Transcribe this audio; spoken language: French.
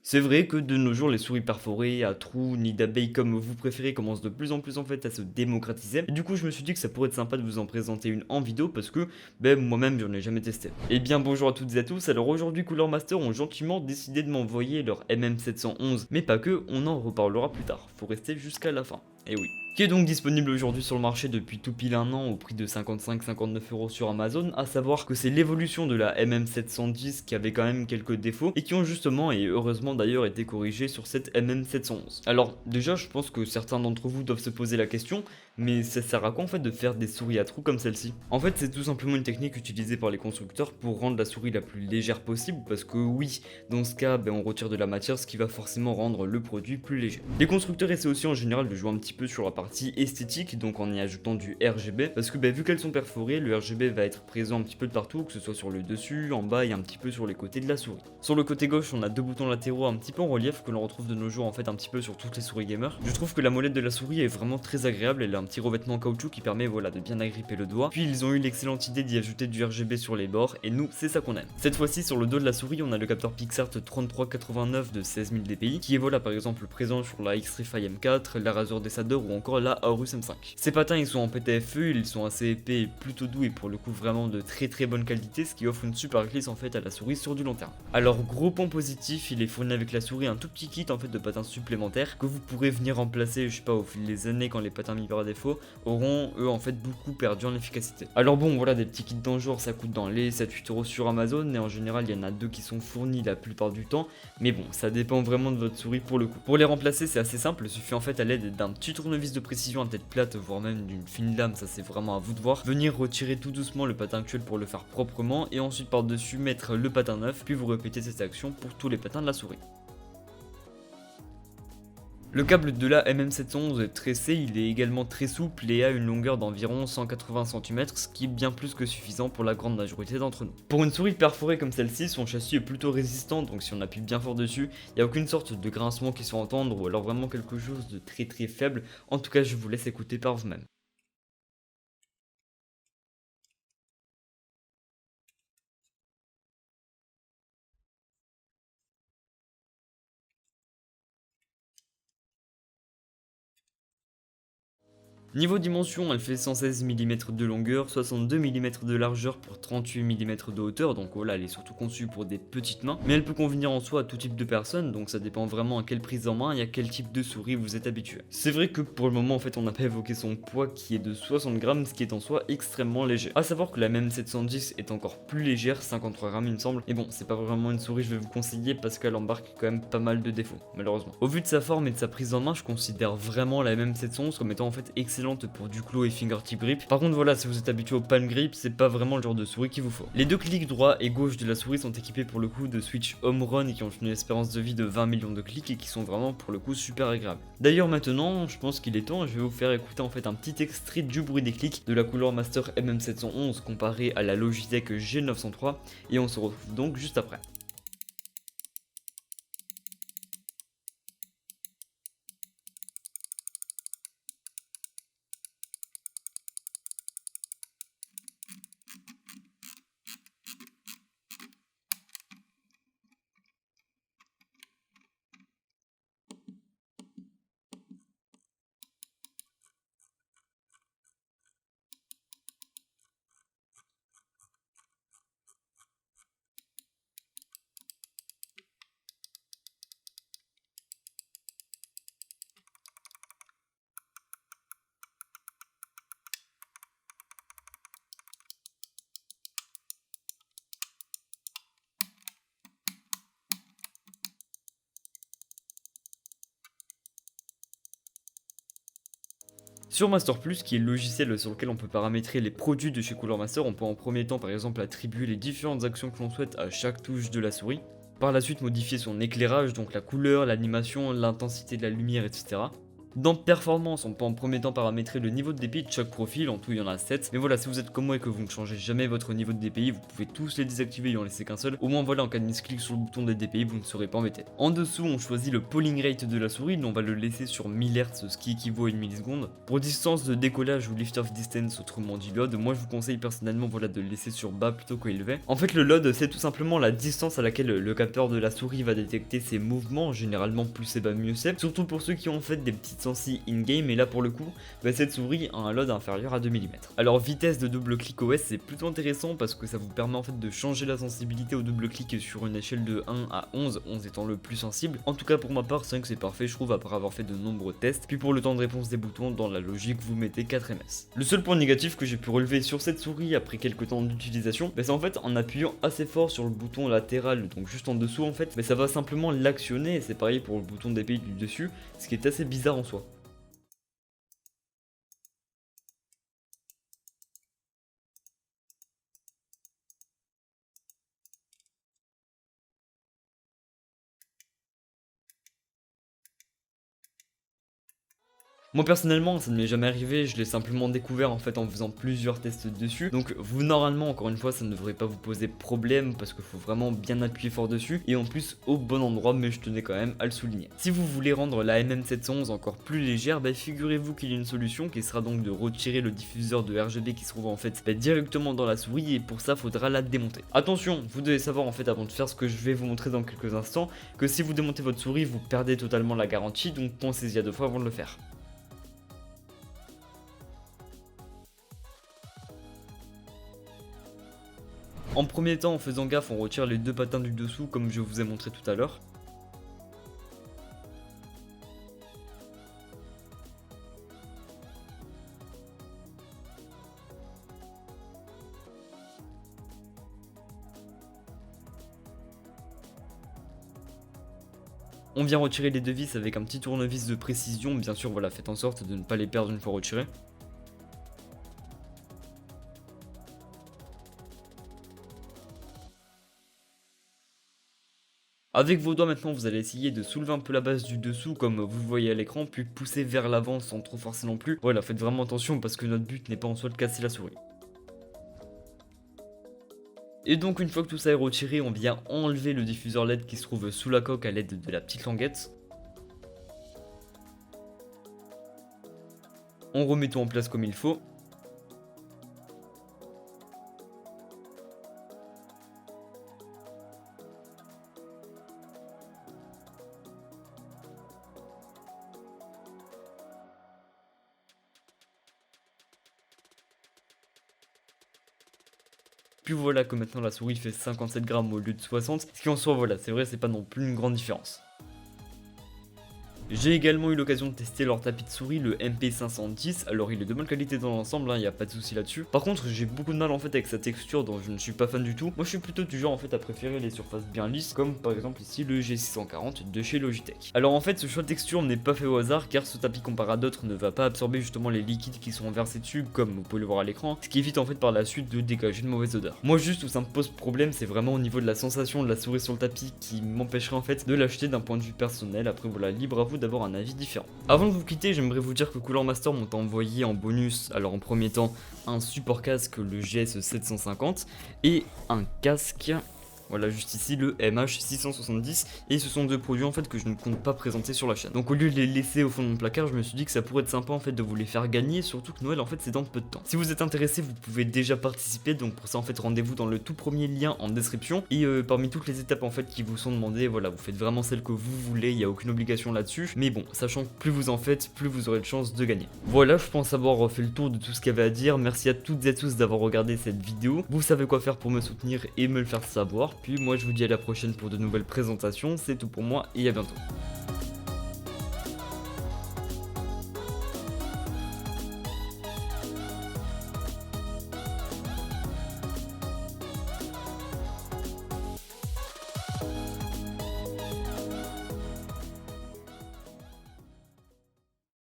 C'est vrai que de nos jours, les souris perforées, à trous, nids d'abeilles comme vous préférez commencent de plus en plus en fait à se démocratiser. Et du coup, je me suis dit que ça pourrait être sympa de vous en présenter une en vidéo parce que moi-même, j'en ai jamais testé. Et bien, bonjour à toutes et à tous. Alors aujourd'hui, Cooler Master ont gentiment décidé de m'envoyer leur MM711, mais pas que, on en reparlera plus tard. Faut rester jusqu'à la fin. Et oui. Qui est donc disponible aujourd'hui sur le marché depuis tout pile un an au prix de 55-59 € sur Amazon, à savoir que c'est l'évolution de la MM710 qui avait quand même quelques défauts et qui ont justement et heureusement d'ailleurs été corrigés sur cette MM711. Alors déjà je pense que certains d'entre vous doivent se poser la question, mais ça sert à quoi en fait de faire des souris à trous comme celle-ci? En fait c'est tout simplement une technique utilisée par les constructeurs pour rendre la souris la plus légère possible parce que oui, dans ce cas on retire de la matière ce qui va forcément rendre le produit plus léger. Les constructeurs essaient aussi en général de jouer un petit peu sur la partie esthétique, donc en y ajoutant du RGB, parce que vu qu'elles sont perforées, le RGB va être présent un petit peu de partout, que ce soit sur le dessus, en bas et un petit peu sur les côtés de la souris. Sur le côté gauche, on a deux boutons latéraux un petit peu en relief que l'on retrouve de nos jours en fait un petit peu sur toutes les souris gamers. Je trouve que la molette de la souris est vraiment très agréable, elle a un petit revêtement en caoutchouc qui permet de bien agripper le doigt. Puis ils ont eu l'excellente idée d'y ajouter du RGB sur les bords, et nous c'est ça qu'on aime. Cette fois-ci sur le dos de la souris, on a le capteur PixArt 3389 de 16000 dpi, qui est par exemple présent sur la X-Refi M4, la Razer Descender ou encore la Aorus M5. Ces patins ils sont en PTFE, ils sont assez épais et plutôt doux et pour le coup vraiment de très bonne qualité, ce qui offre une super glisse en fait à la souris sur du long terme. Alors gros point positif, il est fourni avec la souris un tout petit kit en fait de patins supplémentaires que vous pourrez venir remplacer, je sais pas, au fil des années quand les patins mis par défaut auront eux en fait beaucoup perdu en efficacité. Alors bon voilà, des petits kits dans le genre ça coûte dans les 7-8 € sur Amazon et en général il y en a deux qui sont fournis la plupart du temps, mais bon ça dépend vraiment de votre souris pour le coup. Pour les remplacer c'est assez simple, il suffit en fait à l'aide d'un petit tournevis de précision à tête plate voire même d'une fine lame, ça c'est vraiment à vous de voir, venir retirer tout doucement le patin actuel pour le faire proprement et ensuite par dessus mettre le patin neuf, puis vous répétez cette action pour tous les patins de la souris. Le câble de la MM711 est tressé, il est également très souple et a une longueur d'environ 180 cm, ce qui est bien plus que suffisant pour la grande majorité d'entre nous. Pour une souris perforée comme celle-ci, son châssis est plutôt résistant, donc si on appuie bien fort dessus, il n'y a aucune sorte de grincement qui se entendre ou alors vraiment quelque chose de très faible. En tout cas, je vous laisse écouter par vous-même. Niveau dimension, elle fait 116 mm de longueur, 62 mm de largeur pour 38 mm de hauteur, donc voilà, elle est surtout conçue pour des petites mains, mais elle peut convenir en soi à tout type de personnes, donc ça dépend vraiment à quelle prise en main et à quel type de souris vous êtes habitué. C'est vrai que pour le moment, en fait, on n'a pas évoqué son poids qui est de 60 grammes, ce qui est en soi extrêmement léger. A savoir que la même 710 est encore plus légère, 53 grammes il me semble, et bon, c'est pas vraiment une souris que je vais vous conseiller parce qu'elle embarque quand même pas mal de défauts, malheureusement. Au vu de sa forme et de sa prise en main, je considère vraiment la même 711 comme étant en fait excellente pour du claw et fingertip grip. Par contre voilà, si vous êtes habitué au palm grip, c'est pas vraiment le genre de souris qu'il vous faut. Les deux clics droit et gauche de la souris sont équipés pour le coup de switch home run et qui ont une espérance de vie de 20 millions de clics et qui sont vraiment pour le coup super agréables. D'ailleurs maintenant, je pense qu'il est temps, je vais vous faire écouter en fait un petit extrait du bruit des clics de la Cooler Master MM711 comparé à la Logitech G903 et on se retrouve donc juste après. Sur Master Plus, qui est le logiciel sur lequel on peut paramétrer les produits de chez Cooler Master, on peut en premier temps par exemple attribuer les différentes actions que l'on souhaite à chaque touche de la souris. Par la suite modifier son éclairage, donc la couleur, l'animation, l'intensité de la lumière, etc. Dans performance, on peut en premier temps paramétrer le niveau de DPI de chaque profil, en tout il y en a 7. Mais voilà, si vous êtes comme moi et que vous ne changez jamais votre niveau de DPI, vous pouvez tous les désactiver et en laisser qu'un seul. Au moins voilà, en cas de misclic sur le bouton des DPI, vous ne serez pas embêté. En dessous, on choisit le polling rate de la souris, on va le laisser sur 1000 Hz, ce qui équivaut à une milliseconde. Pour distance de décollage ou lift off distance, autrement dit load, moi je vous conseille personnellement voilà, de le laisser sur bas plutôt qu'élevé. En fait, le load, c'est tout simplement la distance à laquelle le capteur de la souris va détecter ses mouvements. Généralement, plus c'est bas, mieux c'est. Surtout pour ceux qui ont en fait des petites sensi in-game, et là pour le coup, cette souris a un load inférieur à 2 mm. Alors vitesse de double clic OS, c'est plutôt intéressant parce que ça vous permet en fait de changer la sensibilité au double clic sur une échelle de 1 à 11, 11 étant le plus sensible. En tout cas pour ma part, 5 c'est parfait je trouve après avoir fait de nombreux tests. Puis pour le temps de réponse des boutons, dans la logique vous mettez 4 ms. Le seul point négatif que j'ai pu relever sur cette souris après quelques temps d'utilisation, c'est en fait en appuyant assez fort sur le bouton latéral, donc juste en dessous en fait, mais ça va simplement l'actionner, et c'est pareil pour le bouton d'épée du dessus, ce qui est assez bizarre en soi. Moi personnellement ça ne m'est jamais arrivé, je l'ai simplement découvert en fait en faisant plusieurs tests dessus. Donc vous normalement encore une fois ça ne devrait pas vous poser problème parce qu'il faut vraiment bien appuyer fort dessus et en plus au bon endroit, mais je tenais quand même à le souligner. Si vous voulez rendre la MM711 encore plus légère, figurez-vous qu'il y a une solution qui sera donc de retirer le diffuseur de RGB qui se trouve en fait directement dans la souris, et pour ça faudra la démonter. Attention, vous devez savoir en fait avant de faire ce que je vais vous montrer dans quelques instants que si vous démontez votre souris vous perdez totalement la garantie, donc pensez-y à 2 fois avant de le faire. En premier temps, en faisant gaffe, on retire les 2 patins du dessous comme je vous ai montré tout à l'heure. On vient retirer les 2 vis avec un petit tournevis de précision, bien sûr voilà, faites en sorte de ne pas les perdre une fois retirés. Avec vos doigts maintenant, vous allez essayer de soulever un peu la base du dessous comme vous le voyez à l'écran, puis pousser vers l'avant sans trop forcer non plus. Voilà, faites vraiment attention parce que notre but n'est pas en soi de casser la souris. Et donc une fois que tout ça est retiré, on vient enlever le diffuseur LED qui se trouve sous la coque à l'aide de la petite languette. On remet tout en place comme il faut. Puis voilà que maintenant la souris fait 57 grammes au lieu de 60, ce qui en soi voilà, c'est vrai, c'est pas non plus une grande différence. J'ai également eu l'occasion de tester leur tapis de souris, le MP510, alors il est de bonne qualité dans l'ensemble, il n'y a pas de souci là-dessus. Par contre j'ai beaucoup de mal en fait avec sa texture dont je ne suis pas fan du tout. Moi je suis plutôt du genre en fait à préférer les surfaces bien lisses, comme par exemple ici le G640 de chez Logitech. Alors en fait ce choix de texture n'est pas fait au hasard car ce tapis comparé à d'autres ne va pas absorber justement les liquides qui sont versés dessus comme vous pouvez le voir à l'écran, ce qui évite en fait par la suite de dégager une mauvaise odeur. Moi juste où ça me pose problème c'est vraiment au niveau de la sensation de la souris sur le tapis qui m'empêcherait en fait de l'acheter d'un point de vue personnel. Après voilà, libre à vous d'avoir un avis différent. Avant de vous quitter, j'aimerais vous dire que Cooler Master m'ont envoyé en bonus, alors en premier temps, un support casque, le GS750, et un casque, voilà juste ici le MH670, et ce sont 2 produits en fait que je ne compte pas présenter sur la chaîne. Donc au lieu de les laisser au fond de mon placard, je me suis dit que ça pourrait être sympa en fait de vous les faire gagner, surtout que Noël en fait c'est dans peu de temps. Si vous êtes intéressé, vous pouvez déjà participer, donc pour ça en fait rendez-vous dans le tout premier lien en description, et parmi toutes les étapes en fait qui vous sont demandées, voilà, vous faites vraiment celle que vous voulez, il n'y a aucune obligation là-dessus, mais bon, sachant que plus vous en faites, plus vous aurez de chances de gagner. Voilà, je pense avoir fait le tour de tout ce qu'il y avait à dire, merci à toutes et à tous d'avoir regardé cette vidéo, vous savez quoi faire pour me soutenir et me le faire savoir, puis moi je vous dis à la prochaine pour de nouvelles présentations, c'est tout pour moi et à bientôt.